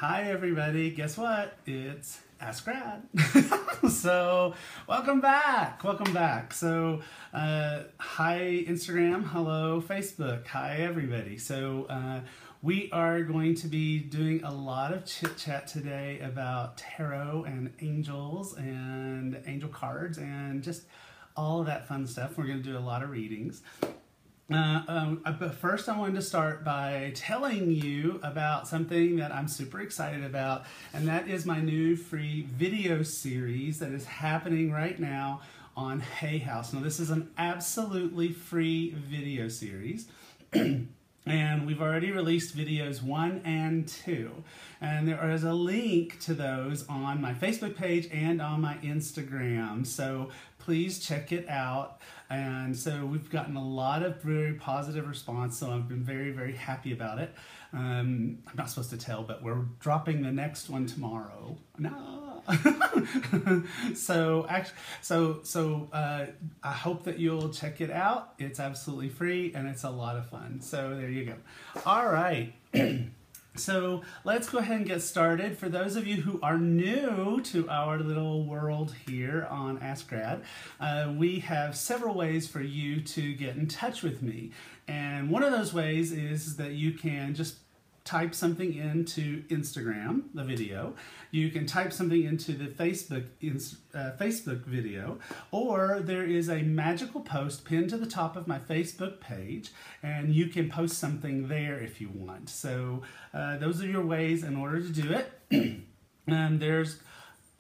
Hi everybody, guess what? It's Ask Grad. So, welcome back. So, hi Instagram, hello Facebook, hi everybody. So, we are going to be doing a lot of chit-chat today about tarot and angels and angel cards and just all of that fun stuff. We're going to do a lot of readings. But first I wanted to start by telling you about something that I'm super excited about, and that is my new free video series that is happening right now on Hay House. Now this is an absolutely free video series. And we've already released videos 1 and 2. And there is a link to those on my Facebook page and on my Instagram. So please check it out. And so we've gotten a lot of very positive response. So I've been very, very happy about it. I'm not supposed to tell, but we're dropping the next one tomorrow. No. I hope that you'll check it out. It's absolutely free and it's a lot of fun. So there you go. All right. So let's go ahead and get started. For those of you who are new to our little world here on Ask Grad, we have several ways for you to get in touch with me. And one of those ways is that you can just type something into Instagram, the video. You can type something into the Facebook video, or there is a magical post pinned to the top of my Facebook page, and you can post something there if you want. So those are your ways in order to do it. And there's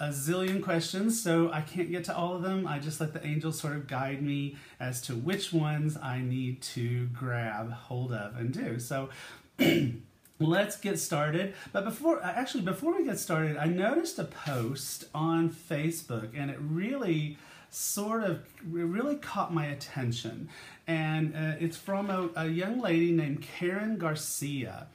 a zillion questions, so I can't get to all of them. I just let the angels sort of guide me as to which ones I need to grab hold of and do. So let's get started. But before we get started, I noticed a post on Facebook, and it really caught my attention. And it's from a young lady named Karen Garcia.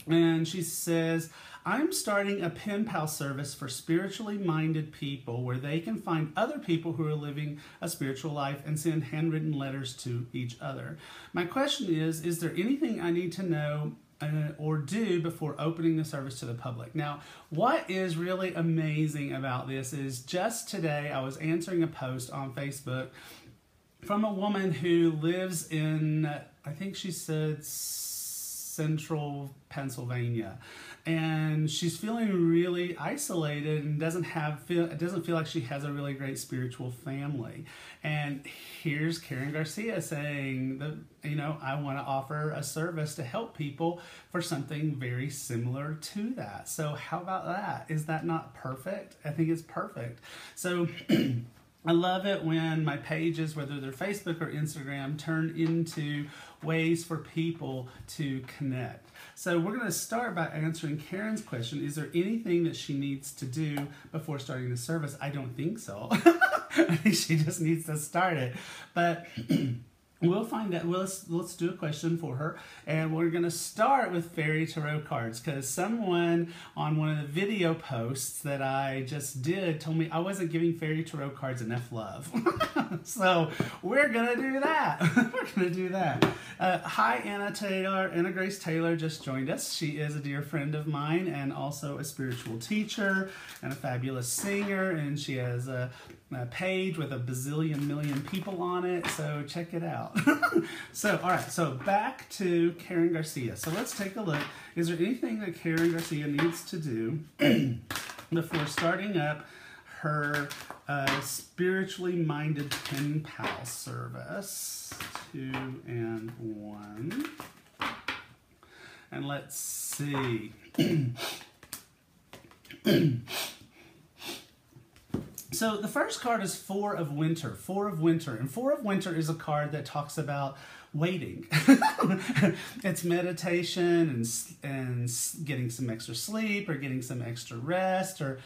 And she says, I'm starting a pen pal service for spiritually minded people where they can find other people who are living a spiritual life and send handwritten letters to each other. My question is there anything I need to know or do before opening the service to the public? Now, what is really amazing about this is just today I was answering a post on Facebook from a woman who lives in, I think she said, central Pennsylvania, and she's feeling really isolated and doesn't feel like she has a really great spiritual family. And here's Karen Garcia saying that, you know, I want to offer a service to help people for something very similar to that. So how about that? Is that not perfect? I think it's perfect. So I love it when my pages, whether they're Facebook or Instagram, turn into ways for people to connect. So we're going to start by answering Karen's question. Is there anything that she needs to do before starting the service? I don't think so. I think she just needs to start it. But we'll find out. Let's do a question for her. And we're going to start with fairy tarot cards, because someone on one of the video posts that I just did told me I wasn't giving fairy tarot cards enough love. So we're going to do that. We're going to do that. Hi, Anna Taylor. Anna Grace Taylor just joined us. She is a dear friend of mine and also a spiritual teacher and a fabulous singer. And she has a page with a bazillion million people on it. So check it out. So, all right. So back to Karen Garcia. So let's take a look. Is there anything that Karen Garcia needs to do before starting up her spiritually minded pen pal service? 2 and 1. And let's see. So the first card is Four of Winter. Four of Winter. And Four of Winter is a card that talks about waiting. It's meditation and getting some extra sleep or getting some extra rest or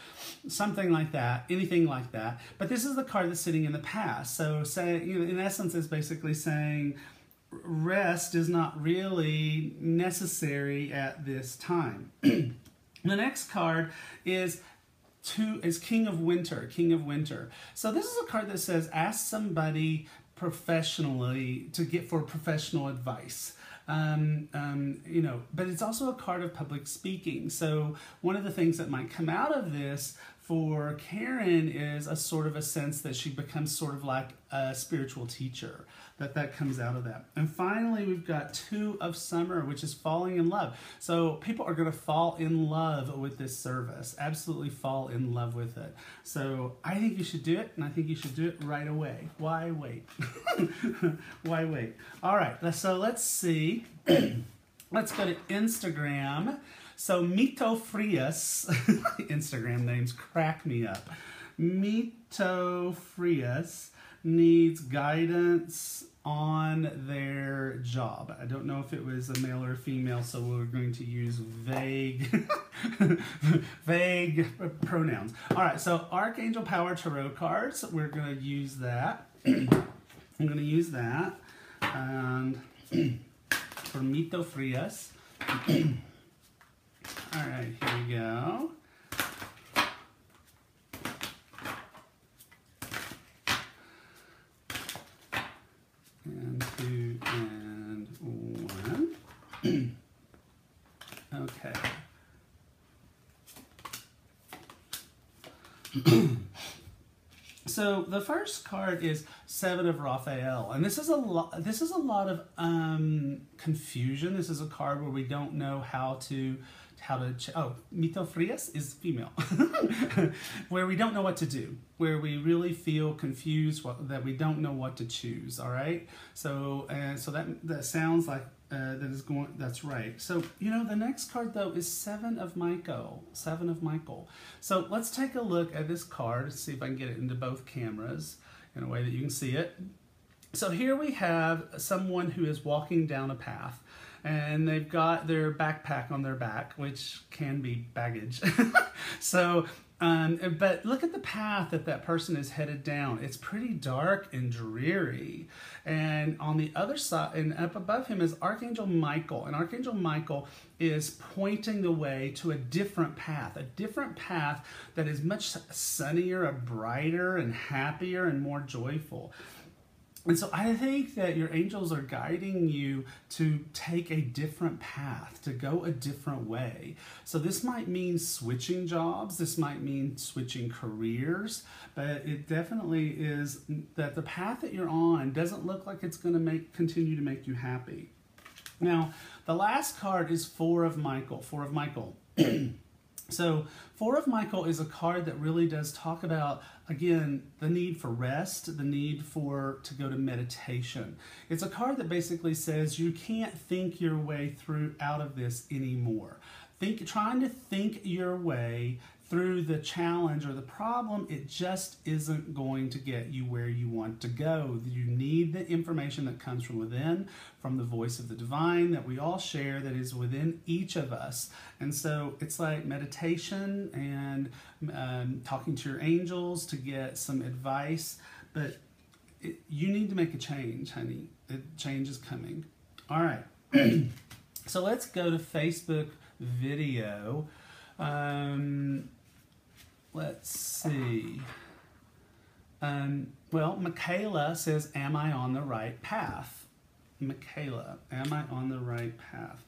something like that, anything like that. But this is the card that's sitting in the past. So in essence, it's basically saying rest is not really necessary at this time. The next card is King of Winter. King of Winter. So this is a card that says ask somebody professionally for professional advice. You know, but it's also a card of public speaking. So one of the things that might come out of this for Karen is a sort of a sense that she becomes sort of like a spiritual teacher, that comes out of that. And finally, we've got 2 of Summer, which is falling in love. So people are going to fall in love with this service, absolutely fall in love with it. So I think you should do it, and I think you should do it right away. Why wait? Why wait? All right, so let's see. Let's go to Instagram. So Mito Frias, Instagram names crack me up. Mito Frias needs guidance on their job. I don't know if it was a male or a female, so we're going to use vague, vague pronouns. All right, so Archangel Power Tarot cards. We're going to use that. I'm going to use that, and for Mito Frias. All right, here we go. And 2 and 1. Okay. So the first card is 7 of Raphael, and this is a lot. This is a lot of confusion. This is a card where we don't know how to Mito Frias is female, where we don't know what to do, where we really feel confused, that we don't know what to choose. All right, so that sounds like that's right. So you know, the next card though is 7 of Michael. 7 of Michael. So let's take a look at this card, see if I can get it into both cameras in a way that you can see it. So here we have someone who is walking down a path, and they've got their backpack on their back, which can be baggage. So, but look at the path that person is headed down. It's pretty dark and dreary. And on the other side, and up above him is Archangel Michael. And Archangel Michael is pointing the way to a different path that is much sunnier, brighter, and happier, and more joyful. And so I think that your angels are guiding you to take a different path, to go a different way. So this might mean switching jobs, this might mean switching careers, but it definitely is that the path that you're on doesn't look like it's going to continue to make you happy. Now, the last card is 4 of Michael. 4 of Michael. So 4 of Michael is a card that really does talk about, again, the need for rest, the need to go to meditation. It's a card that basically says you can't think your way out of this anymore. Trying to think your way through the challenge or the problem, it just isn't going to get you where you want to go. You need the information that comes from within, from the voice of the divine that we all share, that is within each of us. And so it's like meditation and talking to your angels to get some advice. But you need to make a change, honey. Change is coming. All right. So let's go to Facebook video. Let's see. Well, Michaela says, am I on the right path? Michaela, am I on the right path?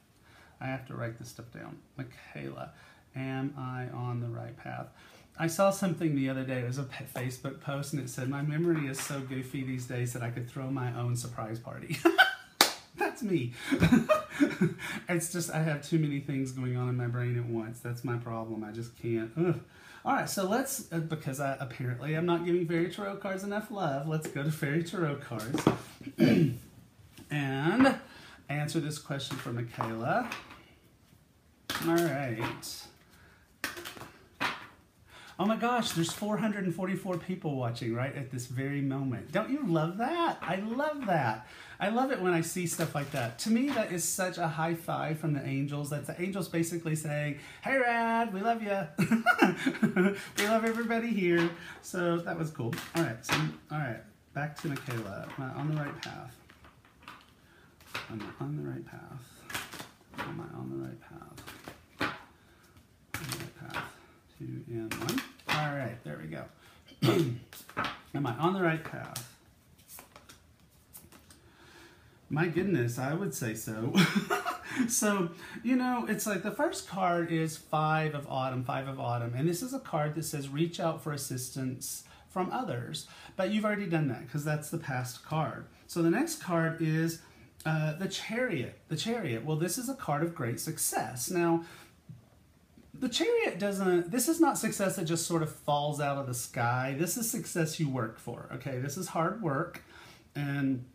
I have to write this stuff down. Michaela, am I on the right path? I saw something the other day. It was a Facebook post, and it said, my memory is so goofy these days that I could throw my own surprise party. That's me. It's just I have too many things going on in my brain at once. That's my problem. I just can't. Ugh. All right, so let's, because apparently I'm not giving Fairy Tarot cards enough love, let's go to Fairy Tarot cards and answer this question for Michaela. All right. Oh my gosh, there's 444 people watching right at this very moment. Don't you love that? I love that. I love it when I see stuff like that. To me, that is such a high five from the angels. That's the angels basically saying, hey, Rad, we love you. We love everybody here. So that was cool. All right, back to Michaela. Am I on the right path? Am I on the right path? Am I on the right path? On the right path. 2 and 1. All right, there we go. Am I on the right path? My goodness, I would say so. So, you know, it's like the first card is Five of Autumn, and this is a card that says reach out for assistance from others. But you've already done that because that's the past card. So the next card is the Chariot. The Chariot. Well, this is a card of great success. Now, the Chariot doesn't, this is not success that just sort of falls out of the sky. This is success you work for, okay? This is hard work, and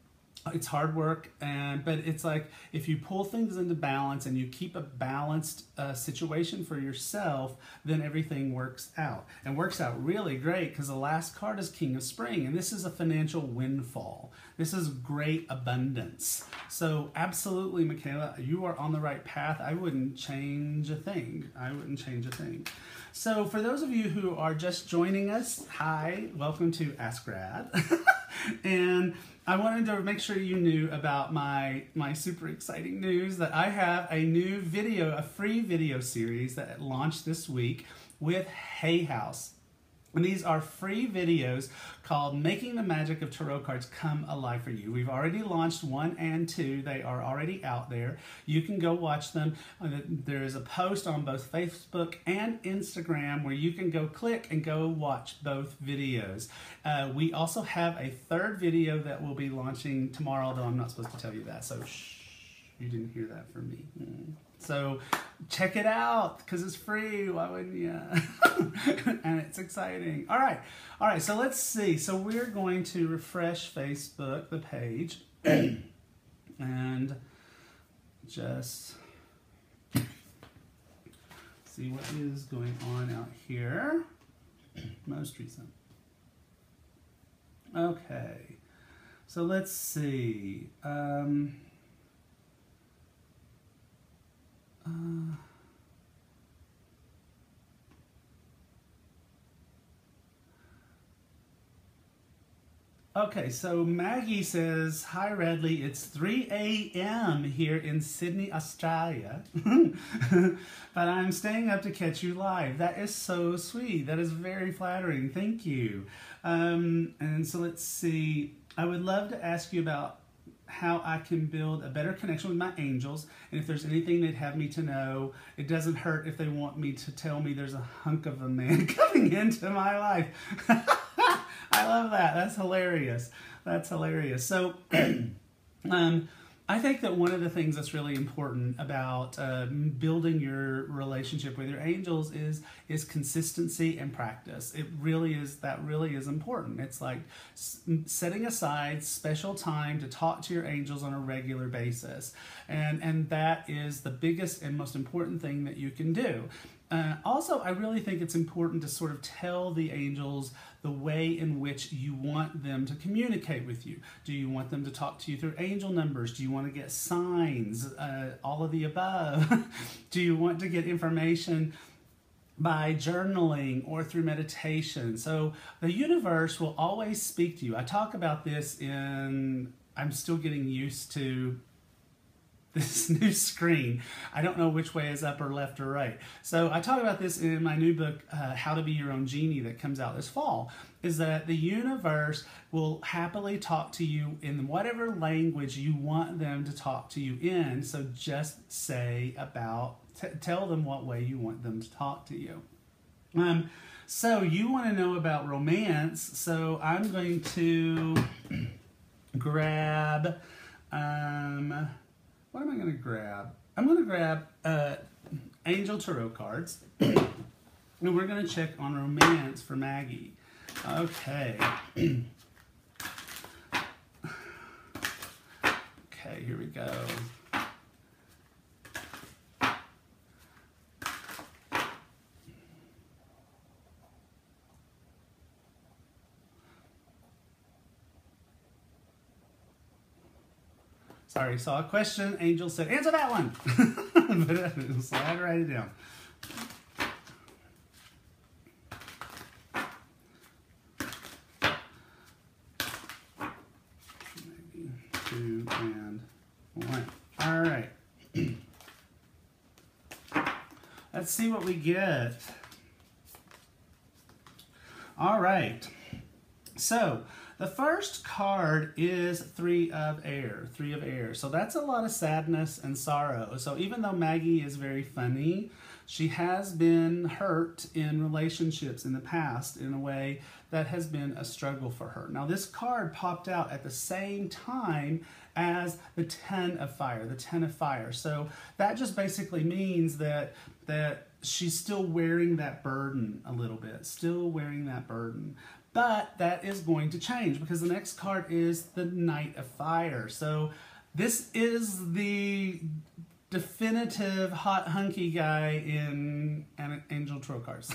it's hard work, but it's like if you pull things into balance and you keep a balanced situation for yourself, then everything works out. And works out really great because the last card is King of Spring, and this is a financial windfall. This is great abundance. So absolutely, Michaela, you are on the right path. I wouldn't change a thing. I wouldn't change a thing. So for those of you who are just joining us, hi, welcome to Ask Rad. And I wanted to make sure you knew about my super exciting news that I have a new video, a free video series that launched this week with Hay House. And these are free videos called Making the Magic of Tarot Cards Come Alive for You. We've already launched 1 and 2. They are already out there. You can go watch them. There is a post on both Facebook and Instagram where you can go click and go watch both videos. We also have a third video that will be launching tomorrow, though I'm not supposed to tell you that. So shh, you didn't hear that from me. So check it out because it's free. Why wouldn't you? And it's exciting. All right. So let's see. So we're going to refresh Facebook, the page, and just see what is going on out here. Most recent. Okay. So let's see. Okay, so Maggie says, hi Radley, it's 3 a.m. here in Sydney, Australia, but I'm staying up to catch you live. That is so sweet. That is very flattering. Thank you. And so let's see. I would love to ask you about how I can build a better connection with my angels, and if there's anything they'd have me to know. It doesn't hurt if they want me to tell me there's a hunk of a man coming into my life. I love that. That's hilarious. That's hilarious. So I think that one of the things that's really important about building your relationship with your angels is consistency and practice. It really is, that really is important. It's like setting aside special time to talk to your angels on a regular basis. And that is the biggest and most important thing that you can do. Also, I really think it's important to sort of tell the angels the way in which you want them to communicate with you. Do you want them to talk to you through angel numbers? Do you want to get signs? All of the above. Do you want to get information by journaling or through meditation? So the universe will always speak to you. I talk about this in, I'm still getting used to this new screen. I don't know which way is up or left or right. So I talk about this in my new book, How to Be Your Own Genie, that comes out this fall, is that the universe will happily talk to you in whatever language you want them to talk to you in. So just say about, tell them what way you want them to talk to you. So you want to know about romance. So I'm going to grab, what am I going to grab? I'm going to grab Angel Tarot cards, and we're going to check on romance for Maggie. Okay. Okay, here we go. Sorry, saw a question. Angel said, answer that one. But so I had to write it down. Maybe 2 and 1. All right. Let's see what we get. All right. So, The first card is Three of Air, Three of Air. So that's a lot of sadness and sorrow. So even though Maggie is very funny, she has been hurt in relationships in the past in a way that has been a struggle for her. Now this card popped out at the same time as the Ten of Fire, the Ten of Fire. So that just basically means that she's still wearing that burden a little bit, still wearing that burden. But that is going to change because the next card is the Knight of Fire. So this is the definitive hot hunky guy in Angel Tarot cards.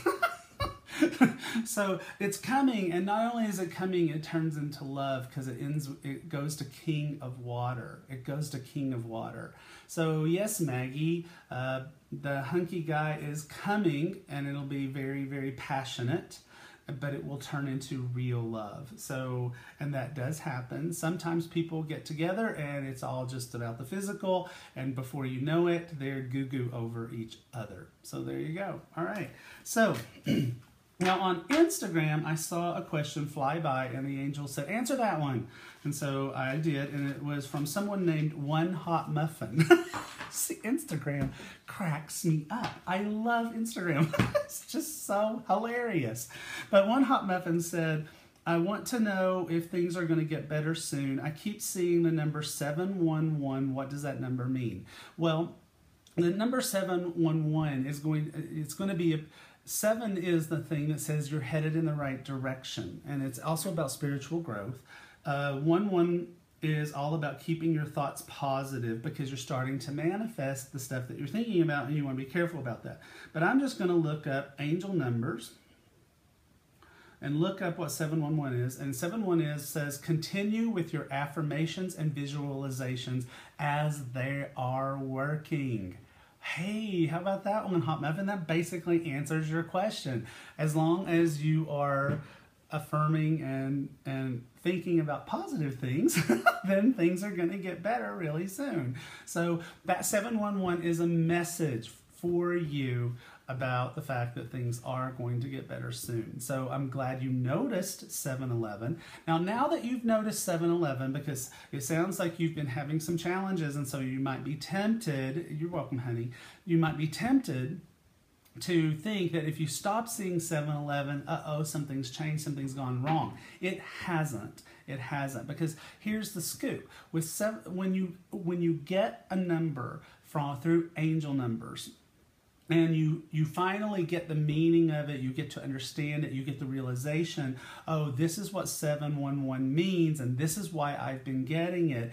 So it's coming, and not only is it coming, it turns into love because it goes to King of Water. It goes to King of Water. So yes, Maggie, the hunky guy is coming, and it'll be very, very passionate, but it will turn into real love. So, and that does happen. Sometimes people get together and it's all just about the physical, and before you know it, they're goo-goo over each other. So there you go. All right. So now on Instagram, I saw a question fly by and the angel said, answer that one. And so I did, and it was from someone named One Hot Muffin. See, Instagram cracks me up. I love Instagram. It's just so hilarious. But One Hot Muffin said, I want to know if things are going to get better soon. I keep seeing the number 711. What does that number mean? Well, the number 711 is it's going to be 7 is the thing that says you're headed in the right direction, and it's also about spiritual growth. 11 is all about keeping your thoughts positive because you're starting to manifest the stuff that you're thinking about, and you want to be careful about that. But I'm just going to look up angel numbers and look up what 711 is. And 711 says continue with your affirmations and visualizations as they are working. Hey, how about that one, Hot Muffin? That basically answers your question. As long as you are affirming and thinking about positive things, then things are going to get better really soon. So that 711 is a message for you about the fact that things are going to get better soon. So I'm glad you noticed 711. Now that you've noticed 711, because it sounds like you've been having some challenges, and so you might be tempted, you're welcome, honey, you might be tempted to think that if you stop seeing 711, uh-oh, something's changed, something's gone wrong. It hasn't. It hasn't, because here's the scoop. With when you get a number through angel numbers, and you finally get the meaning of it, you get to understand it, you get the realization, oh, this is what 711 means, and this is why I've been getting it.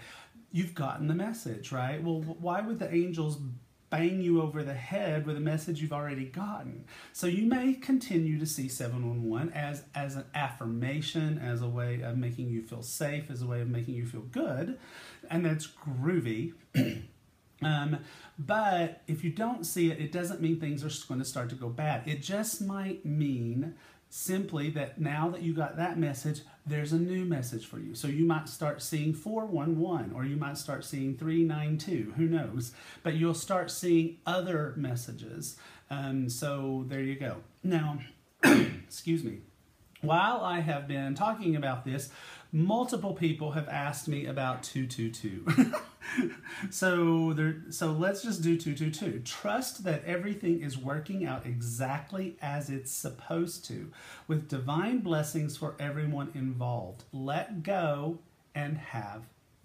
You've gotten the message, right? Well, why would the angels bang you over the head with a message you've already gotten? So you may continue to see 711 as an affirmation, as a way of making you feel safe, as a way of making you feel good, and that's groovy. But if you don't see it, it doesn't mean things are going to start to go bad. It just might mean simply that now that you got that message, there's a new message for you. So you might start seeing 411, or you might start seeing 392, who knows? But you'll start seeing other messages. So there you go. Now, excuse me. While I have been talking about this, multiple people have asked me about 222. So let's just do 222. Trust that everything is working out exactly as it's supposed to, with divine blessings for everyone involved. Let go and have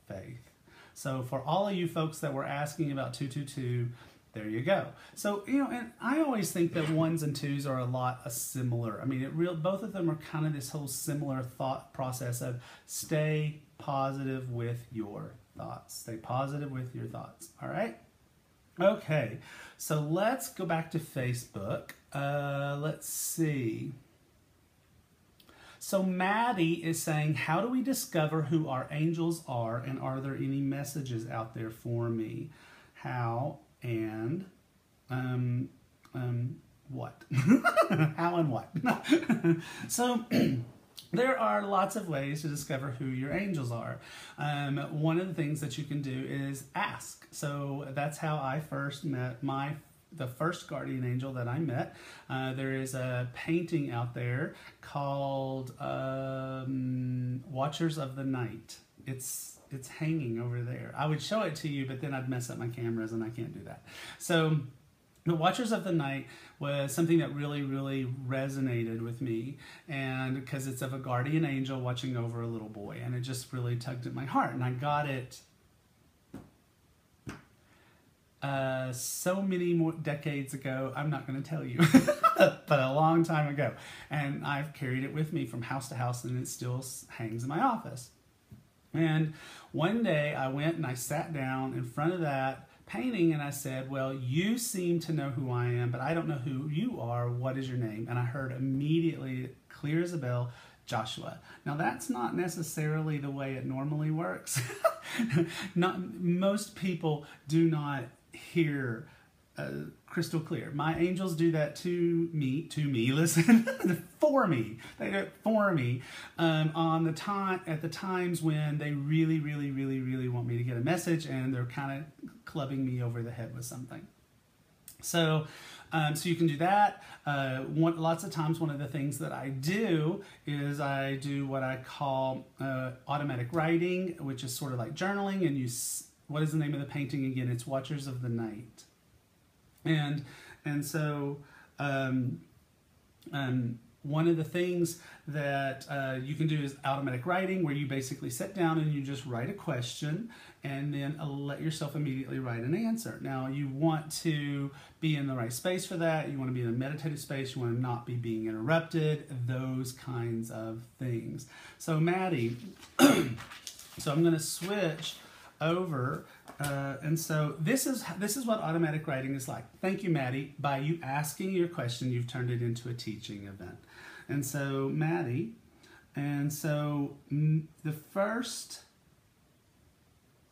faith. So for all of you folks that were asking about 222, there you go. So, and I always think that 1s and 2s are a lot similar. I mean, both of them are kind of this whole similar thought process of stay positive with your thoughts. Stay positive with your thoughts. All right? Okay. So let's go back to Facebook. Let's see. So Maddie is saying, how do we discover who our angels are, and are there any messages out there for me? How and what? How and what? So there are lots of ways to discover who your angels are. One of the things that you can do is ask. So that's how I first met my the first guardian angel that I met. There is a painting out there called Watchers of the Night. It's hanging over there. I would show it to you, but then I'd mess up my cameras, and I can't do that. So the Watchers of the Night was something that really, really resonated with me, and because it's of a guardian angel watching over a little boy, and it just really tugged at my heart. And I got it so many more decades ago. I'm not going to tell you, but a long time ago. And I've carried it with me from house to house, and it still hangs in my office. And one day I went and I sat down in front of that painting, and I said, well, you seem to know who I am, but I don't know who you are. What is your name? And I heard immediately, clear as a bell, Joshua. Now that's not necessarily the way it normally works. Most people do not hear crystal clear. My angels do that to me, listen, for me. They do it for me at the times when they really, really, really, really want me to get a message, and they're kind of clubbing me over the head with something. So you can do that. Lots of times one of the things that I do is I do what I call automatic writing, which is sort of like journaling. And what is the name of the painting again? It's Watchers of the Night. And so one of the things that you can do is automatic writing, where you basically sit down and you just write a question, and then let yourself immediately write an answer. Now, you want to be in the right space for that. You want to be in a meditative space. You want to not be being interrupted, those kinds of things. So Maddie, so I'm going to switch over. And so this is what automatic writing is like. Thank you, Maddie. By you asking your question, you've turned it into a teaching event. And so Maddie, and so the first,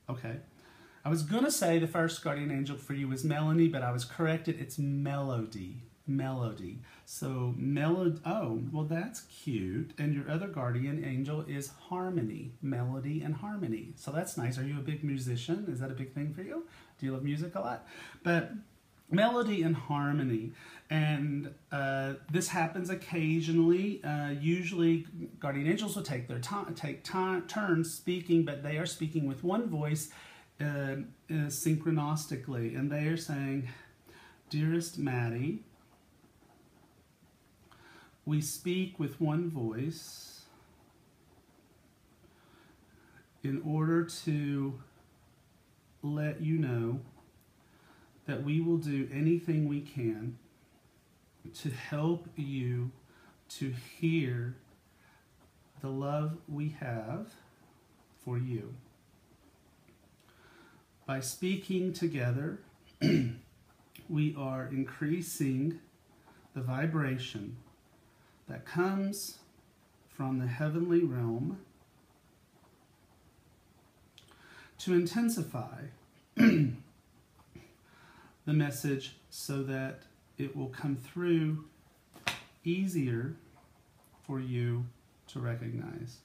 okay, I was going to say the first guardian angel for you was Melanie, but I was corrected. It's Melody. Melody. So oh, well, that's cute. And your other guardian angel is Harmony. Melody and Harmony. So that's nice. Are you a big musician? Is that a big thing for you? Do you love music a lot? But Melody and Harmony. And this happens occasionally. Usually guardian angels will take turns speaking, but they are speaking with one voice synchronistically. And they are saying, "Dearest Maddie, we speak with one voice in order to let you know that we will do anything we can to help you to hear the love we have for you. By speaking together, we are increasing the vibration that comes from the heavenly realm to intensify the message so that it will come through easier for you to recognize.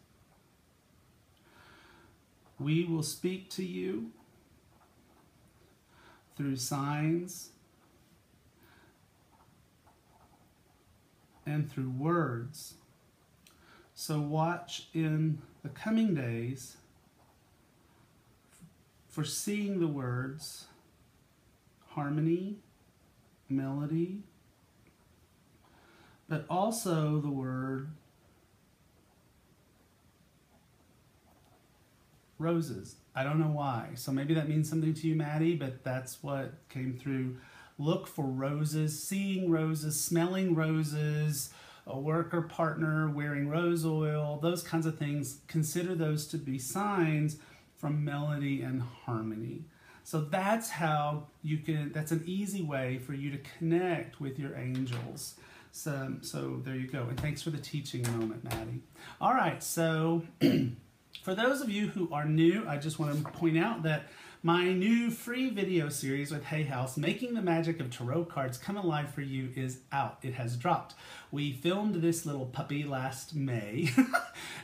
We will speak to you through signs and through words. So watch in the coming days for seeing the words harmony, melody, but also the word roses. I don't know why. So maybe that means something to you, Maddie, but that's what came through. Look for roses, seeing roses, smelling roses, a worker partner wearing rose oil, those kinds of things. Consider those to be signs from melody and harmony. So that's how you can, that's an easy way for you to connect with your angels. So there you go. And thanks for the teaching moment, Maddie. All right, so for those of you who are new, I just want to point out that My new free video series with Hay House, Making the Magic of Tarot Cards Come Alive for You, is out. It has dropped. We filmed this little puppy last May,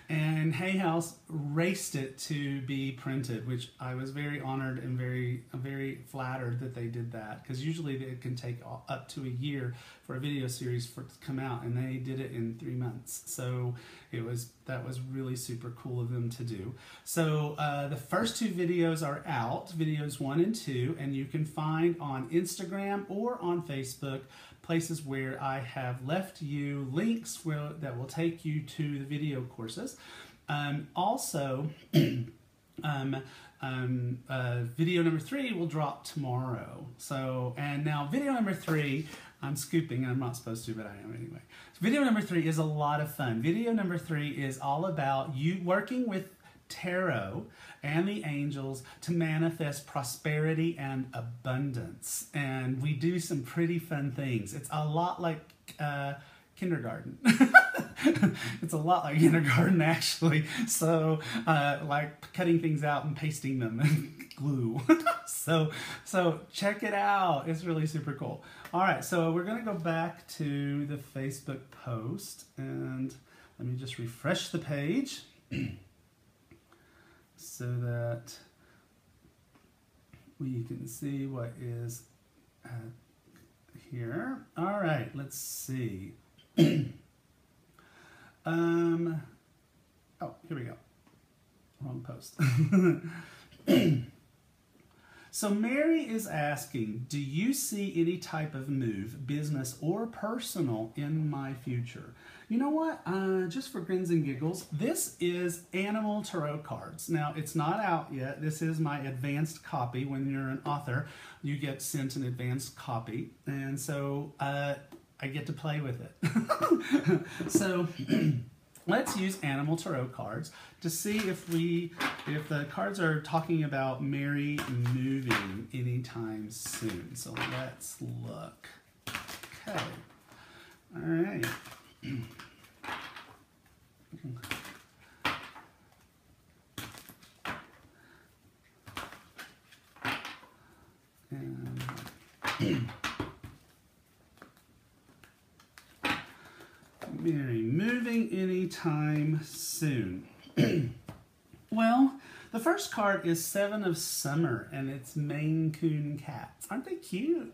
and Hay House raced it to be printed, which I was very honored and very flattered that they did that, because usually it can take up to a year for a video series to come out, and they did it in 3 months. So that was really super cool of them to do. So the first 2 videos are out, videos 1 and 2, and you can find on Instagram or on Facebook places where I have left you links that will take you to the video courses. Also, video number 3 will drop tomorrow. So, and now video number 3, I'm scooping, and I'm not supposed to, but I am anyway. So video number 3 is a lot of fun. Video number 3 is all about you working with tarot and the angels to manifest prosperity and abundance. And we do some pretty fun things. It's a lot like kindergarten. It's a lot like kindergarten, actually. So like cutting things out and pasting them and glue. So check it out. It's really super cool. All right, so we're gonna go back to the Facebook post, and let me just refresh the page so that we can see what is here. All right, let's see. Oh, here we go. Wrong post. So Mary is asking, do you see any type of move, business or personal, in my future? You know what? Just for grins and giggles, this is Animal Tarot cards. Now, it's not out yet. This is my advanced copy. When you're an author, you get sent an advanced copy. And so I get to play with it. So let's use Animal Tarot cards to see if the cards are talking about Mary moving anytime soon. So let's look. Okay. All right. And Mary moving anytime soon. Well, the first card is 7 of Summer, and it's Maine Coon cats. Aren't they cute?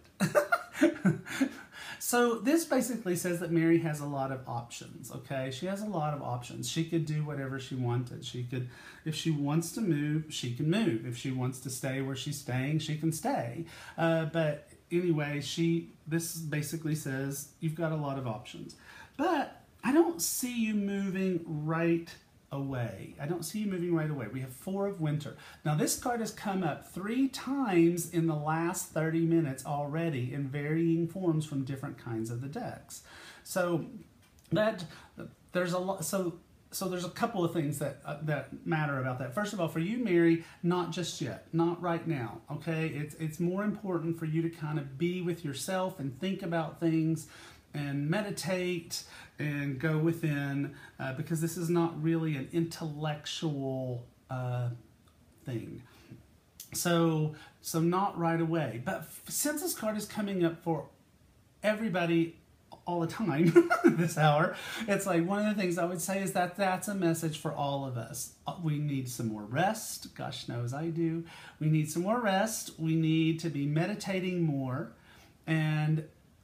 So this basically says that Mary has a lot of options, okay? She has a lot of options. She could do whatever she wanted. She could, if she wants to move, she can move. If she wants to stay where she's staying, she can stay. But anyway, this basically says you've got a lot of options. But I don't see you moving right away. I don't see you moving right away. We have 4 of Winter. Now this card has come up 3 times in the last 30 minutes already in varying forms from different kinds of the decks. So that there's a lot. So there's a couple of things that matter about that. First of all, for you, Mary, not just yet, not right now. Okay, it's more important for you to kind of be with yourself and think about things and meditate and go within, because this is not really an intellectual thing. So not right away. But since this card is coming up for everybody all the time this hour, it's like one of the things I would say is that that's a message for all of us. We need some more rest. Gosh knows I do. We need some more rest. We need to be meditating more, and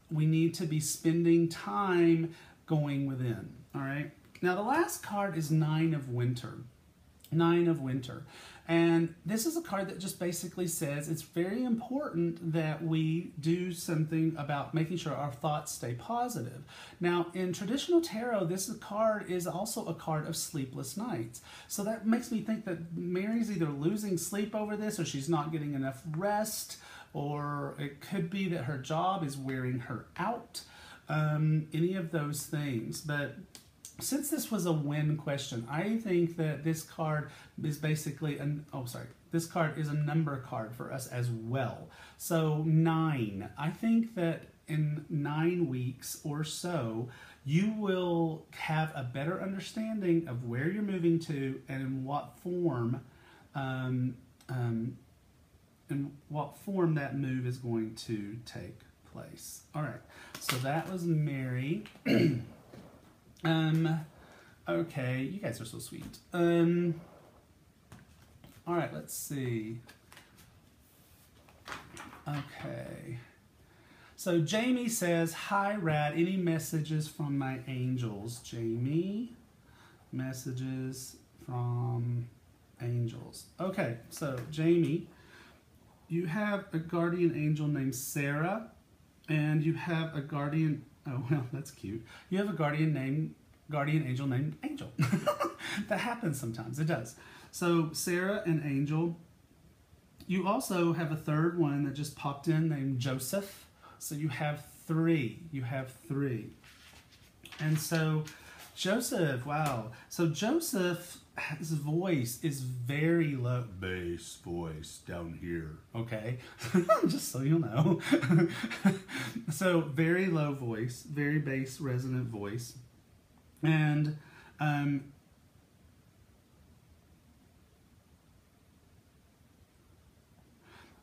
we need to be spending time going within, all right? Now, the last card is 9 of Winter. 9 of Winter. And this is a card that just basically says it's very important that we do something about making sure our thoughts stay positive. Now, in traditional tarot, this card is also a card of sleepless nights. So that makes me think that Mary's either losing sleep over this, or she's not getting enough rest, or it could be that her job is wearing her out. Any of those things. But since this was a win question, I think that this card is basically this card is a number card for us as well. So 9. I think that in 9 weeks or so, you will have a better understanding of where you're moving to and in what form in what form that move is going to take place. All right, so that was Mary. Okay, you guys are so sweet. All right, let's see. Okay. So Jamie says, hi, Rad. Any messages from my angels? Jamie, messages from angels. Okay, so Jamie, you have a guardian angel named Sarah, and you have a guardian, oh, well, that's cute. You have a guardian angel named Angel. That happens sometimes, it does. So Sarah and Angel. You also have a third one that just popped in named Joseph. So you have three. You have three. And so Joseph, wow. So Joseph's voice is very low. Bass voice down here. Okay. Just so you know. So very low voice, very bass resonant voice. And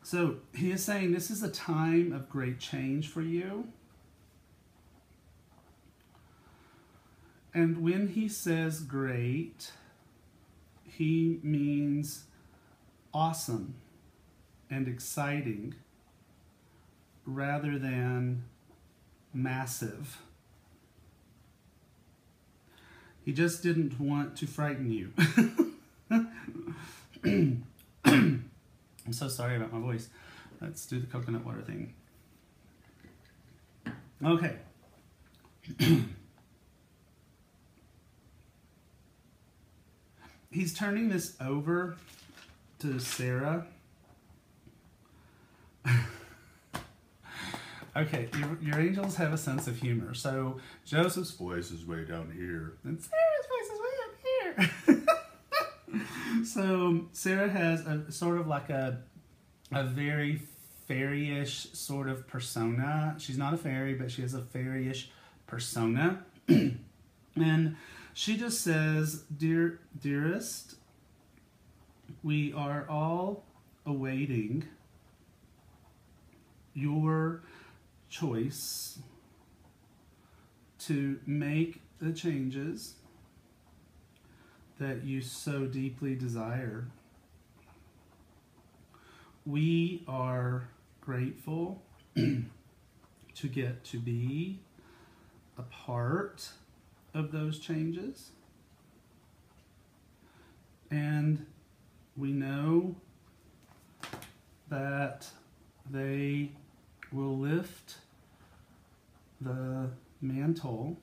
so he is saying this is a time of great change for you. And when he says great, he means awesome and exciting rather than massive. He just didn't want to frighten you. I'm so sorry about my voice. Let's do the coconut water thing. Okay. He's turning this over to Sarah. Okay, your angels have a sense of humor. So Joseph's voice is way down here, and Sarah's voice is way up here. So Sarah has a sort of like a very fairy-ish sort of persona. She's not a fairy, but she has a fairy-ish persona. And she just says, dearest, we are all awaiting your choice to make the changes that you so deeply desire. We are grateful to get to be a part of those changes. And we know that they will lift the mantle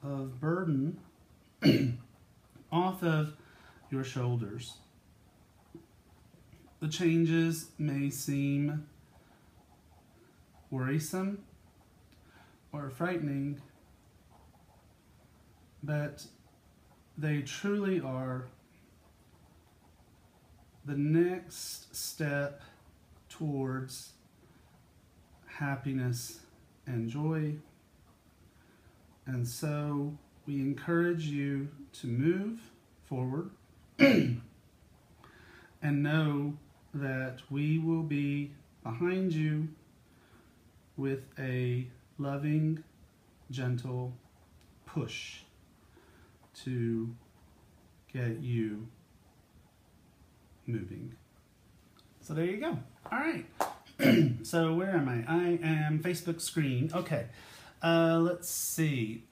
of burden off of your shoulders. The changes may seem worrisome or frightening, but they truly are the next step towards happiness and joy. And so we encourage you to move forward and know that we will be behind you with a loving, gentle push to get you moving. So there you go. All right. So where am I? I am Facebook screen. Okay. Let's see.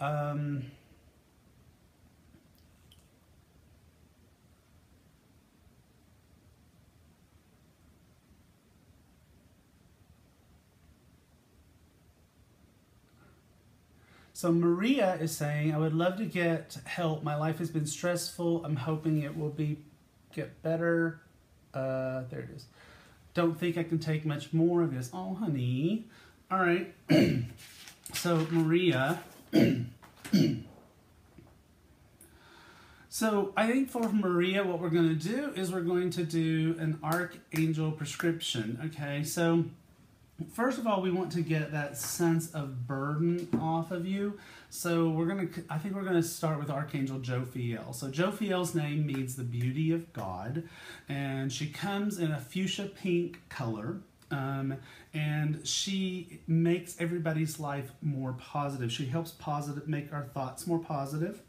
So Maria is saying, I would love to get help. My life has been stressful. I'm hoping it will get better. There it is. Don't think I can take much more of this. Oh, honey. All right. So Maria. So I think for Maria, what we're going to do is we're going to do an archangel prescription. Okay. So First of all, we want to get that sense of burden off of you. So I think we're gonna start with Archangel Jophiel. So Jophiel's name means the beauty of God, and she comes in a fuchsia pink color. And she makes everybody's life more positive. She helps make our thoughts more positive.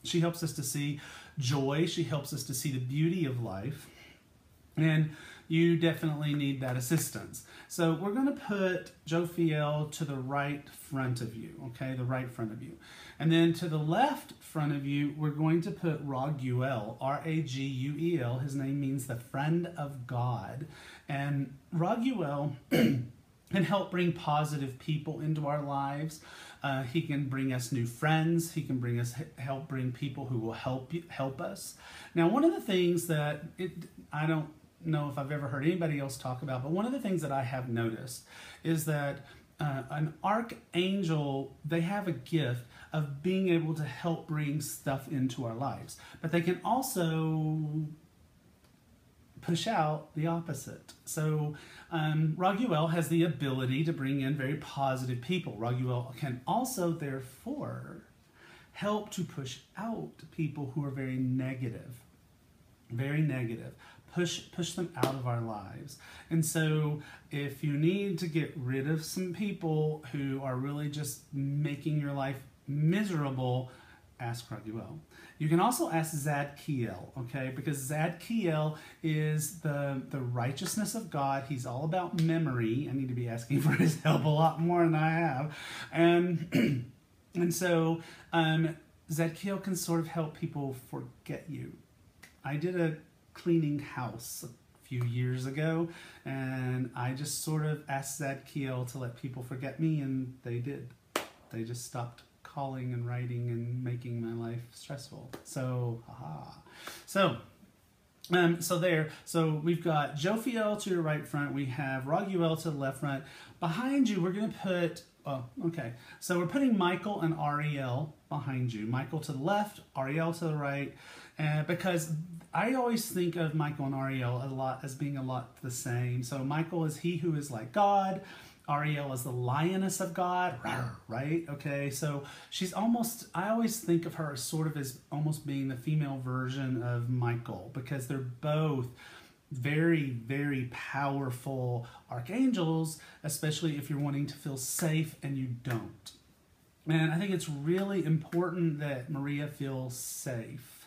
She helps us to see joy. She helps us to see the beauty of life. And you definitely need that assistance. So we're going to put Jophiel to the right front of you, okay, the right front of you. And then to the left front of you, we're going to put Raguel, R-A-G-U-E-L. His name means the friend of God. And Raguel can help bring positive people into our lives. He can bring us new friends. He can help bring people who will help us. Now, one of the things that I don't know if I've ever heard anybody else talk about, but one of the things that I have noticed is that an archangel, they have a gift of being able to help bring stuff into our lives, but they can also push out the opposite. So Raguel has the ability to bring in very positive people. Raguel can also, therefore, help to push out people who are very negative. Very negative. Push them out of our lives. And so if you need to get rid of some people who are really just making your life miserable, ask Raguel. You can also ask Zadkiel, okay? Because Zadkiel is the righteousness of God. He's all about memory. I need to be asking for his help a lot more than I have. And so Zadkiel can sort of help people forget you. I did a cleaning house a few years ago, and I just sort of asked Zadkiel to let people forget me, and they did. They just stopped calling and writing and making my life stressful. So, So there. So we've got Jophiel to your right front. We have Raguel to the left front. Behind you, we're going to put, so we're putting Michael and Ariel behind you. Michael to the left, Ariel to the right. Because I always think of Michael and Ariel as being a lot the same. So Michael is he who is like God. Ariel is the lioness of God, right? Okay, so she's almost, I always think of her sort of as almost being the female version of Michael, because they're both very, very powerful archangels, especially if you're wanting to feel safe and you don't. And I think it's really important that Maria feels safe.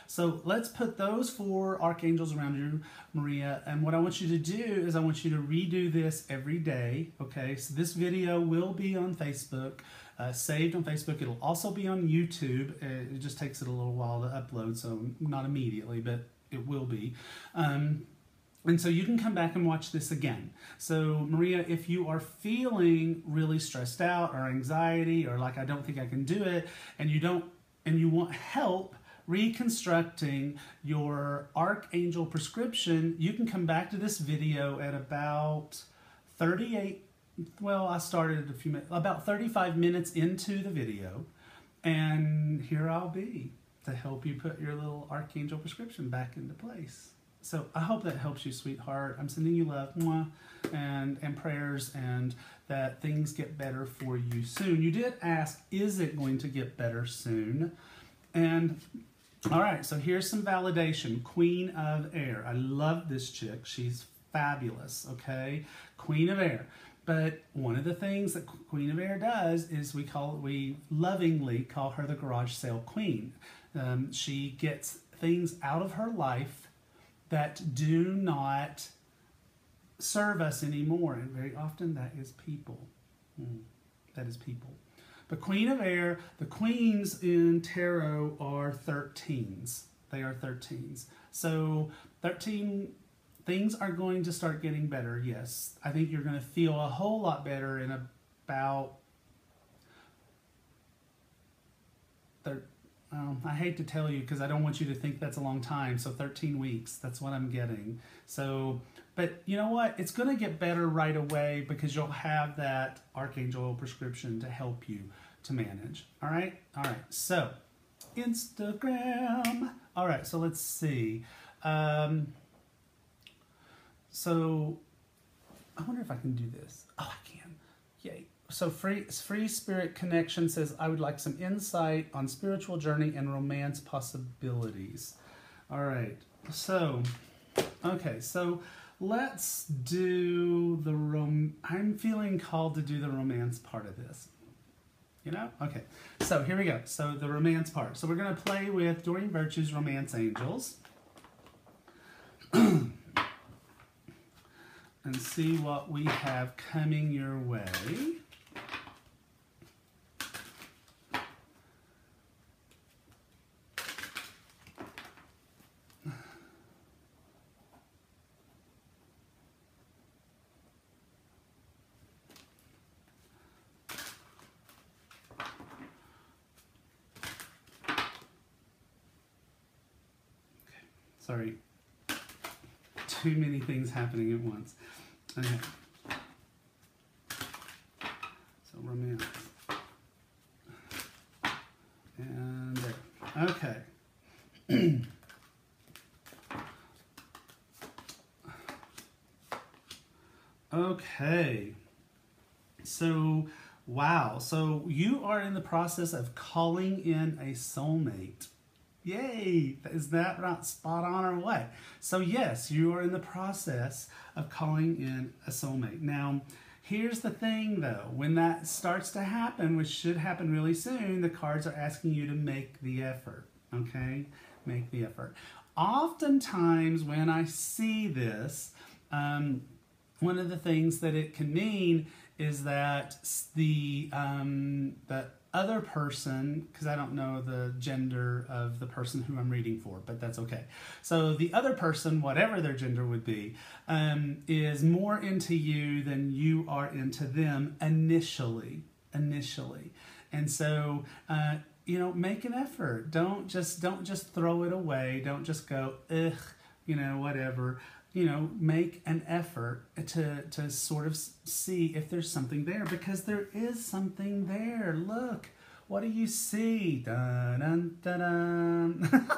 So let's put those 4 archangels around you, Maria. And what I want you to do is I want you to redo this every day, okay? So this video will be on Facebook, saved on Facebook. It'll also be on YouTube. It just takes it a little while to upload, so not immediately, but it will be. And so you can come back and watch this again. So Maria, if you are feeling really stressed out or anxiety or like I don't think I can do it, and you want help reconstructing your archangel prescription, you can come back to this video at about 38, well, I started about 35 minutes into the video, and here I'll be to help you put your little archangel prescription back into place. So I hope that helps you, sweetheart. I'm sending you love, mwah, and prayers, and that things get better for you soon. You did ask, is it going to get better soon? And all right, so here's some validation. Queen of Air. I love this chick. She's fabulous, okay? Queen of Air. But one of the things that Queen of Air does is we lovingly call her the garage sale queen. She gets things out of her life that do not serve us anymore. And very often that is people. That is people. The Queen of Air, the queens in tarot are 13s. They are 13s. So 13 things are going to start getting better, yes. I think you're going to feel a whole lot better in about, I hate to tell you because I don't want you to think that's a long time. So 13 weeks, that's what I'm getting. So, but you know what? It's going to get better right away because you'll have that archangel prescription to help you to manage. All right? All right. So, Instagram. All right. So, let's see. So, I wonder if I can do this. Oh, I can. Yay. So Free Spirit Connection says, I would like some insight on spiritual journey and romance possibilities. All right. So, okay. So let's do the I'm feeling called to do the romance part of this. You know? Okay. So here we go. So the romance part. So we're going to play with Doreen Virtue's Romance Angels. And see what we have coming your way. Sorry, too many things happening at once. Okay. So romance. And there. Okay. Okay. So, wow. So you are in the process of calling in a soulmate. Yay! Is that right? Spot on or what? So yes, you are in the process of calling in a soulmate. Now, here's the thing though. When that starts to happen, which should happen really soon, the cards are asking you to make the effort. Okay? Make the effort. Oftentimes when I see this, one of the things that it can mean is that the other person, because I don't know the gender of the person who I'm reading for, but that's okay. So the other person, whatever their gender would be, is more into you than you are into them initially. And so, you know, make an effort. Don't just throw it away. Don't just go, ugh, you know, whatever. You know, make an effort to sort of see if there's something there, because there is something there. Look, what do you see? Dun, dun, dun,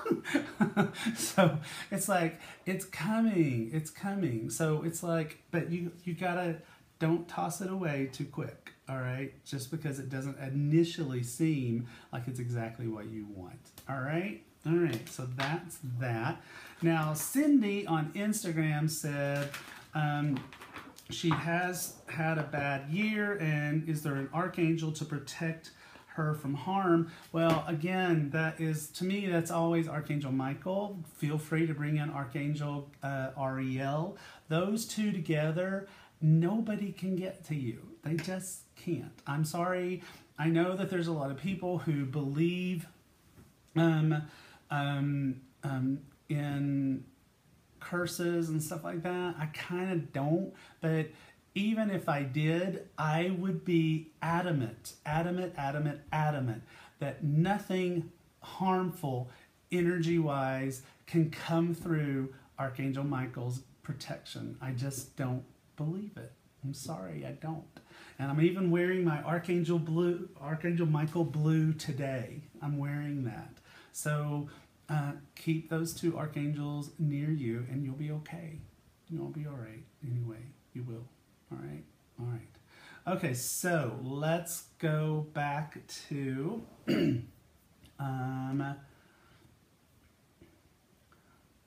dun. So it's like, it's coming. So it's like, but you gotta, don't toss it away too quick, all right? Just because it doesn't initially seem like it's exactly what you want, all right? All right, so that's that. Now, Cindy on Instagram said she has had a bad year, and is there an archangel to protect her from harm? Well, again, that is, to me, that's always Archangel Michael. Feel free to bring in Archangel Ariel. Those two together, nobody can get to you. They just can't. I'm sorry. I know that there's a lot of people who believe in curses and stuff like that. I kind of don't, but even if I did, I would be adamant that nothing harmful energy-wise can come through Archangel Michael's protection. I just don't believe it. I'm sorry, I don't. And I'm even wearing my Archangel Michael blue today. I'm wearing that. So keep those two archangels near you, and you'll be okay. You'll be all right. Anyway, you will. All right. All right. Okay, so let's go back to all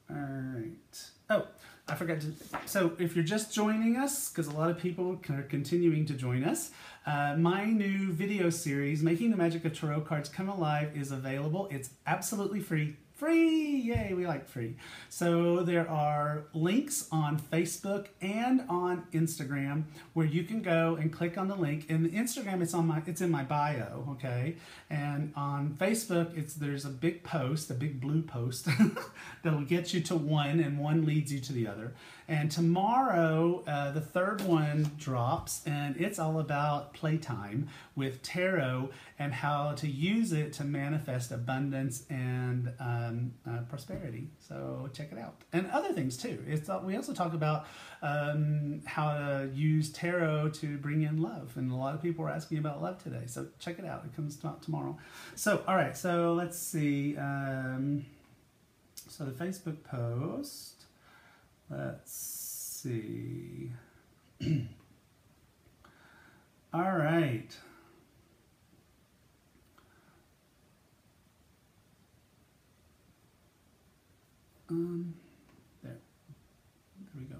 right. Oh, I forgot to. So if you're just joining us, because a lot of people are continuing to join us, my new video series, Making the Magic of Tarot Cards Come Alive, is available. It's absolutely free. Free! Yay, we like free. So there are links on Facebook and on Instagram where you can go and click on the link. In the Instagram, it's in my bio, okay? And on Facebook, there's a big post, a big blue post that'll get you to one, and one leads you to the other. And tomorrow, the third one drops, and it's all about playtime with tarot and how to use it to manifest abundance and prosperity. So check it out. And other things too. We also talk about how to use tarot to bring in love. And a lot of people are asking about love today. So check it out. It comes out tomorrow. So, all right. So let's see. So the Facebook post. Let's see. All right. There we go.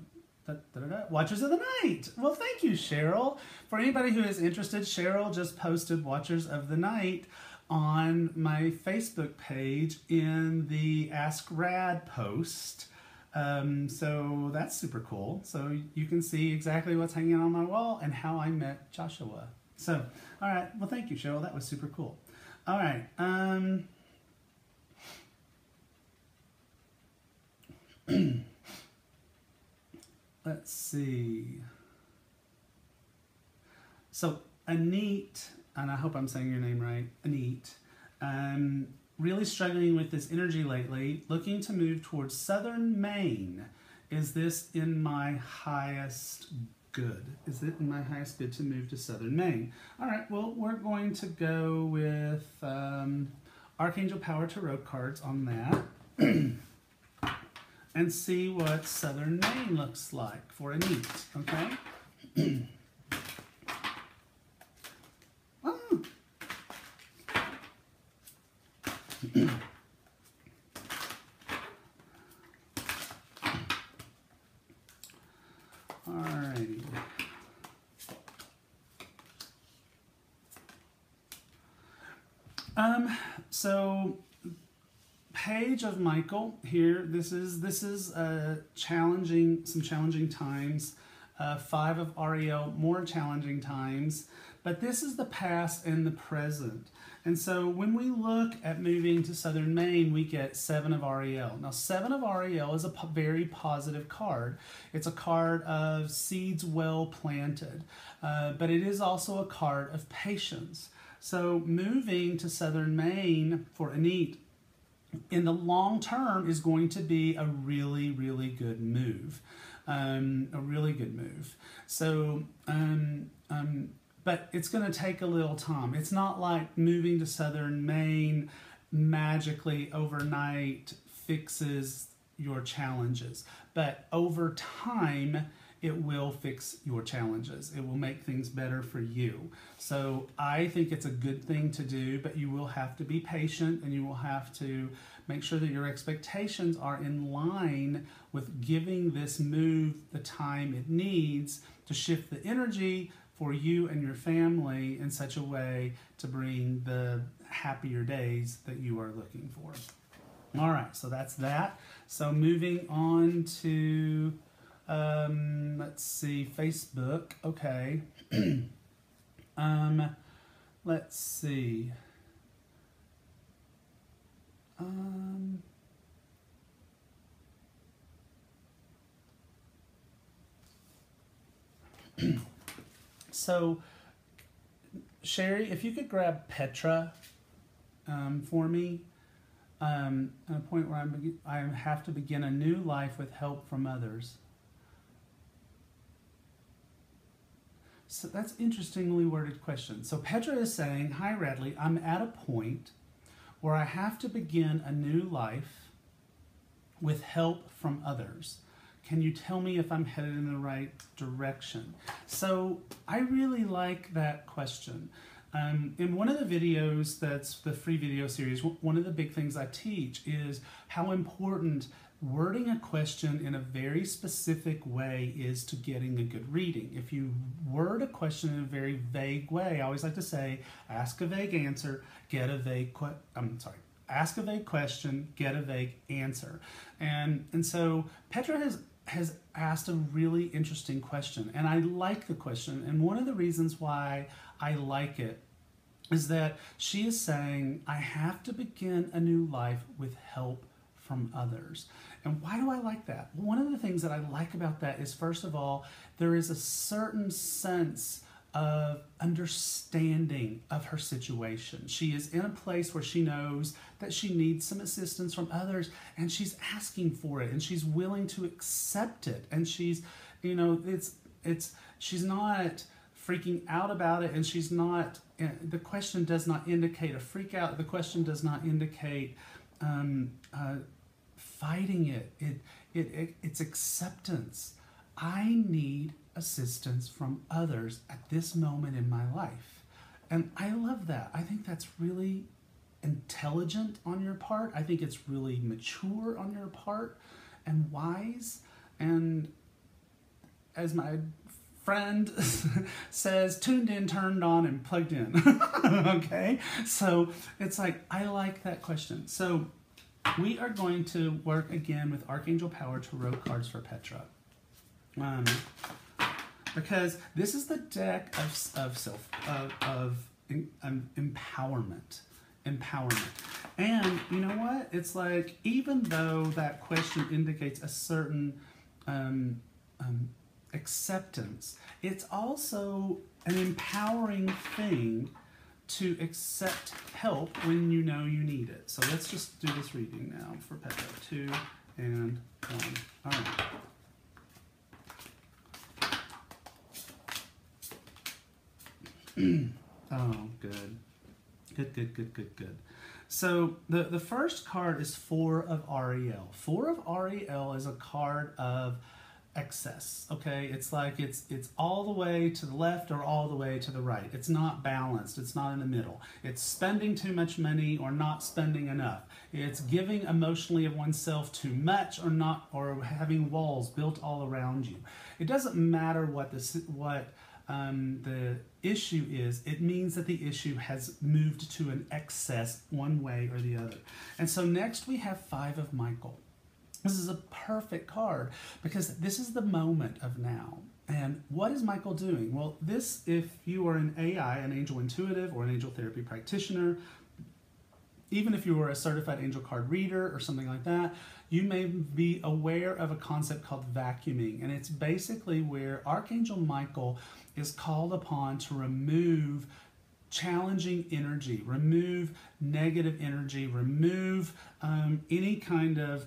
Watchers of the Night. Well, thank you, Cheryl. For anybody who is interested, Cheryl just posted Watchers of the Night on my Facebook page in the Ask Rad post. So that's super cool. So you can see exactly what's hanging on my wall and how I met Joshua. So, all right. Well, thank you, Cheryl. That was super cool. All right. Let's see. So Anit, and I hope I'm saying your name right, Anit, really struggling with this energy lately, looking to move towards southern Maine. Is this in my highest good? Is it in my highest good to move to southern Maine? All right, well, we're going to go with Archangel Power Tarot cards on that. And see what southern Maine looks like for Anit, okay? Oh. Alrighty. So Page of Michael here. This is some challenging times. 5 of Ariel, more challenging times. But this is the past and the present. And so when we look at moving to southern Maine, we get 7 of Ariel. Now, 7 of Ariel is a very positive card. It's a card of seeds well planted, but it is also a card of patience. So moving to southern Maine for Anit in the long term is going to be a really, really good move. A really good move. So, but it's going to take a little time. It's not like moving to southern Maine magically overnight fixes your challenges. But over time, it will fix your challenges. It will make things better for you. So I think it's a good thing to do, but you will have to be patient and you will have to make sure that your expectations are in line with giving this move the time it needs to shift the energy for you and your family in such a way to bring the happier days that you are looking for. All right, so that's that. So moving on to let's see, Facebook. Okay. Let's see. So, Sherry, if you could grab Petra for me, at a point where I have to begin a new life with help from others. So that's interestingly worded question. So Petra is saying, hi Radley, I'm at a point where I have to begin a new life with help from others. Can you tell me if I'm headed in the right direction? So I really like that question. In one of the videos, that's the free video series, one of the big things I teach is how important wording a question in a very specific way is to getting a good reading. If you word a question in a very vague way, I always like to say, ask a vague answer, get a vague ask a vague question, get a vague answer. And so Petra has asked a really interesting question, and I like the question. And one of the reasons why I like it is that she is saying, I have to begin a new life with help from others. And why do I like that? Well, one of the things that I like about that is, first of all, there is a certain sense of understanding of her situation. She is in a place where she knows that she needs some assistance from others, and she's asking for it, and she's willing to accept it. And she's, she's not freaking out about it, and she's not, the question does not indicate a freak out. The question does not indicate fighting it. It's acceptance. I need assistance from others at this moment in my life. And I love that. I think that's really intelligent on your part. I think it's really mature on your part and wise. And as my friend says, tuned in, turned on, and plugged in. Okay? So it's like, I like that question. So we are going to work again with Archangel Power Tarot cards for Petra. Because this is the deck of empowerment. And you know what? It's like, even though that question indicates a certain acceptance, it's also an empowering thing to accept help when you know you need it. So let's just do this reading now for Petra. 2 and 1. All right. Oh, good. Good. So the first card is 4 of Ariel. 4 of Ariel is a card of excess, okay? It's like it's all the way to the left or all the way to the right. It's not balanced. It's not in the middle. It's spending too much money or not spending enough. It's giving emotionally of oneself too much or not, or having walls built all around you. It doesn't matter what the issue is. It means that the issue has moved to an excess one way or the other. And so next we have 5 of Michael. This is a perfect card because this is the moment of now. And what is Michael doing? Well, this, if you are an AI, an angel intuitive, or an angel therapy practitioner, even if you are a certified angel card reader or something like that, you may be aware of a concept called vacuuming. And it's basically where Archangel Michael is called upon to remove challenging energy, remove negative energy, remove any kind of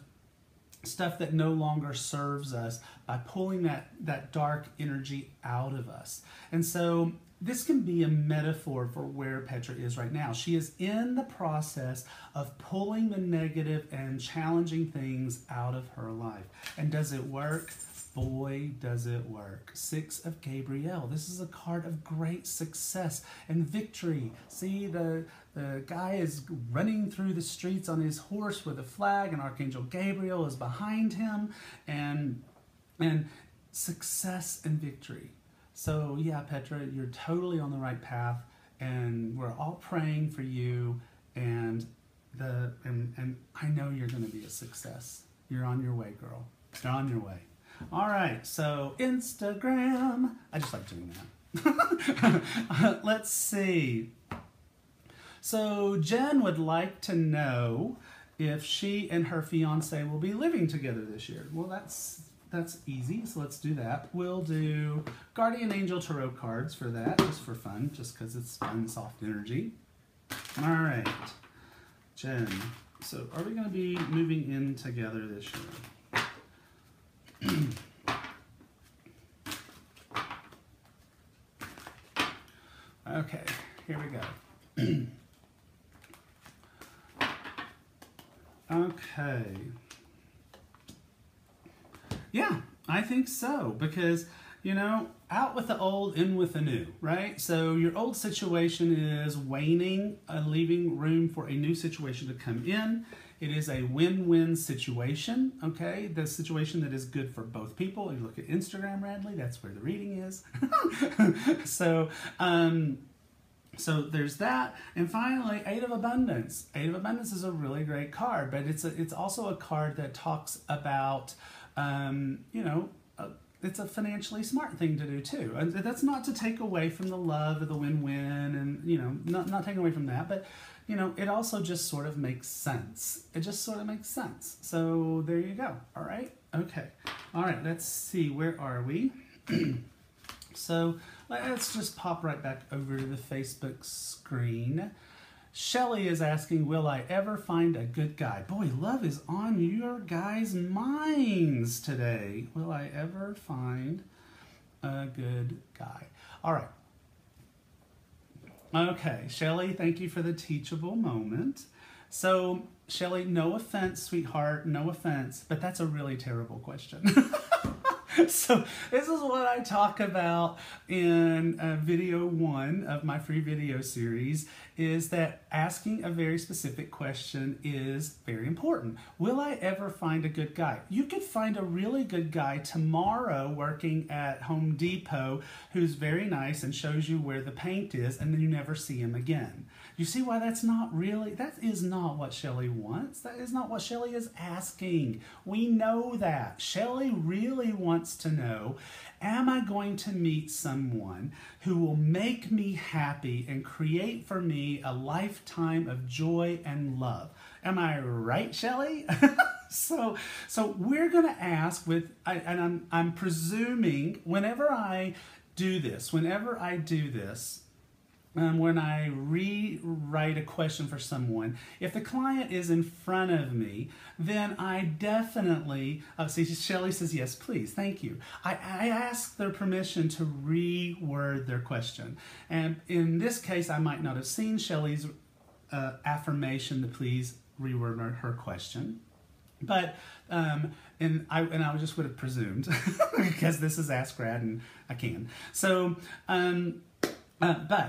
stuff that no longer serves us by pulling that dark energy out of us. And so this can be a metaphor for where Petra is right now. She is in the process of pulling the negative and challenging things out of her life. And does it work? Boy, does it work. 6 of Gabriel. This is a card of great success and victory. See, the guy is running through the streets on his horse with a flag, and Archangel Gabriel is behind him, and success and victory. So yeah, Petra, you're totally on the right path, and we're all praying for you, and I know you're going to be a success. You're on your way, girl. You're on your way. All right, so Instagram. I just like doing that. Let's see. So Jen would like to know if she and her fiance will be living together this year. Well, that's easy, so let's do that. We'll do Guardian Angel Tarot cards for that, just for fun, just because it's fun, soft energy. All right, Jen. So are we going to be moving in together this year? Okay, here we go. Okay. Yeah, I think so, because, you know, out with the old, in with the new, right? So your old situation is waning, leaving room for a new situation to come in. It is a win-win situation, okay? The situation that is good for both people. You look at Instagram, Radley, that's where the reading is. So there's that. And finally, 8 of Abundance. 8 of Abundance is a really great card, but it's also a card that talks about, you know, it's a financially smart thing to do too. And that's not to take away from the love of the win-win, and, you know, not taking away from that, but, you know, it also just sort of makes sense. It just sort of makes sense. So there you go. All right. Okay. All right. Let's see. Where are we? So let's just pop right back over to the Facebook screen. Shelly is asking, will I ever find a good guy? Boy, love is on your guys' minds today. Will I ever find a good guy? All right. Okay, Shelly, thank you for the teachable moment. So, Shelly, no offense, sweetheart, no offense, but that's a really terrible question. So this is what I talk about in video 1 of my free video series, is that asking a very specific question is very important. Will I ever find a good guy? You could find a really good guy tomorrow working at Home Depot who's very nice and shows you where the paint is, and then you never see him again. You see why that is not what Shelley wants. That is not what Shelley is asking. We know that. Shelley really wants to know, am I going to meet someone who will make me happy and create for me a lifetime of joy and love? Am I right, Shelley? So we're going to ask I'm presuming whenever I do this, when I rewrite a question for someone, if the client is in front of me, then I definitely, see, Shelley says, yes, please, thank you. I ask their permission to reword their question. And in this case, I might not have seen Shelley's affirmation to please reword her question. But, and I just would have presumed, because this is Ask Grad and I can. So,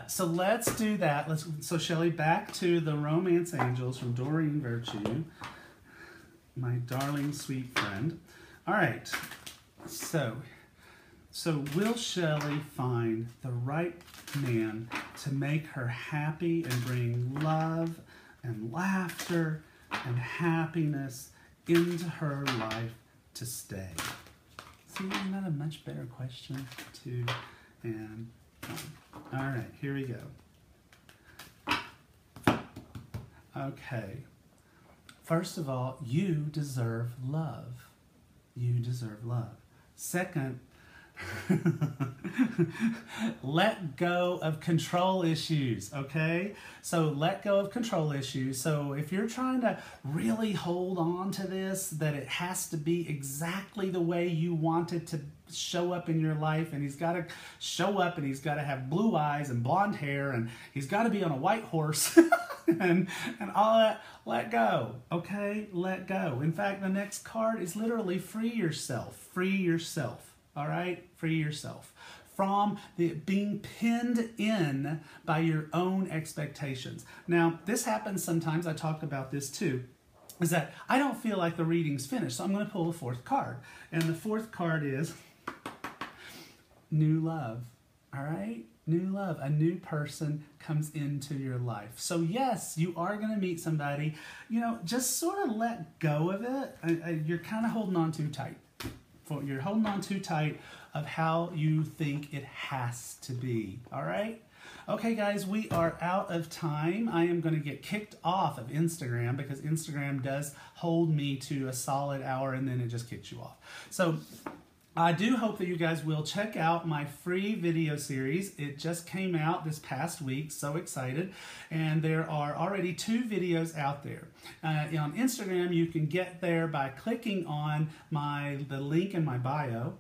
so let's do that. So Shelley, back to the Romance Angels from Doreen Virtue, my darling sweet friend. All right. So will Shelley find the right man to make her happy and bring love and laughter and happiness into her life to stay? See, isn't that a much better question too? And all right, here we go. Okay. First of all, you deserve love. You deserve love. Second, let go of control issues, okay? So let go of control issues. So if you're trying to really hold on to this, that it has to be exactly the way you want it to show up in your life, and he's got to show up and he's got to have blue eyes and blonde hair and he's got to be on a white horse and all that, let go, okay? Let go. In fact, the next card is literally free yourself. Free yourself. All right? Free yourself from being pinned in by your own expectations. Now, this happens sometimes. I talk about this too, is that I don't feel like the reading's finished, so I'm going to pull a fourth card. And the fourth card is new love. All right? New love. A new person comes into your life. So yes, you are going to meet somebody. You know, just sort of let go of it. You're kind of holding on too tight. You're holding on too tight of how you think it has to be, all right? Okay, guys, we are out of time. I am going to get kicked off of Instagram because Instagram does hold me to a solid hour and then it just kicks you off. So I do hope that you guys will check out my free video series. It just came out this past week, so excited. And there are already 2 videos out there. On Instagram, you can get there by clicking on the link in my bio.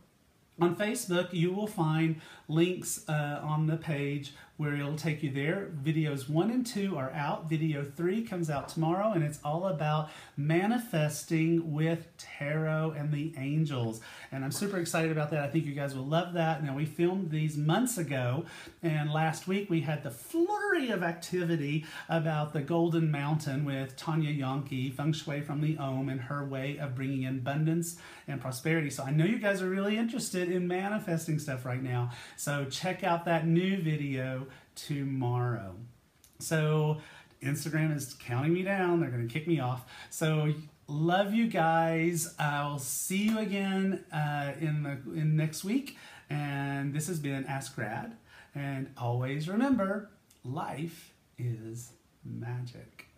On Facebook, you will find links on the page where it'll take you there. Videos 1 and 2 are out. Video 3 comes out tomorrow, and it's all about manifesting with tarot and the angels. And I'm super excited about that. I think you guys will love that. Now, we filmed these months ago, and last week we had the flurry of activity about the Golden Mountain with Tanya Yonke, Feng Shui from the Om, and her way of bringing in abundance and prosperity. So I know you guys are really interested in manifesting stuff right now. So check out that new video tomorrow. So Instagram is counting me down. They're going to kick me off. So love you guys. I'll see you again in next week. And this has been Ask Grad. And always remember, life is magic.